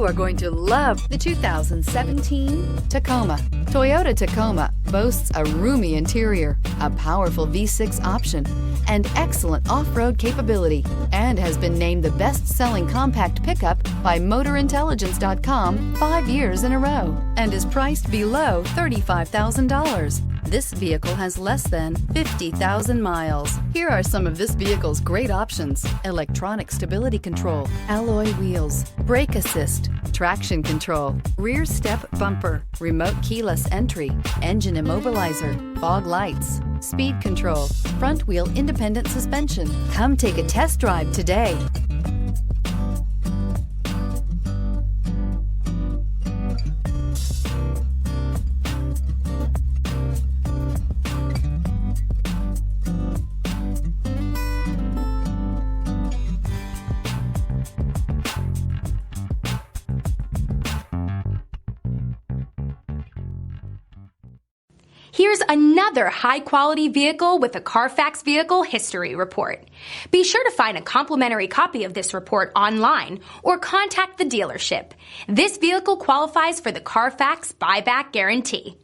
You are going to love the 2017 Tacoma. Toyota Tacoma boasts a roomy interior, a powerful V6 option, and excellent off-road capability, and has been named the best-selling compact pickup by MotorIntelligence.com 5 years in a row, and is priced below $35,000. This vehicle has less than 50,000 miles. Here are some of this vehicle's great options: electronic stability control, alloy wheels, brake assist, traction control, rear step bumper, remote keyless entry, engine immobilizer, fog lights, speed control, front wheel independent suspension. Come take a test drive today. Here's another high-quality vehicle with a Carfax Vehicle History Report. Be sure to find a complimentary copy of this report online or contact the dealership. This vehicle qualifies for the Carfax Buyback Guarantee.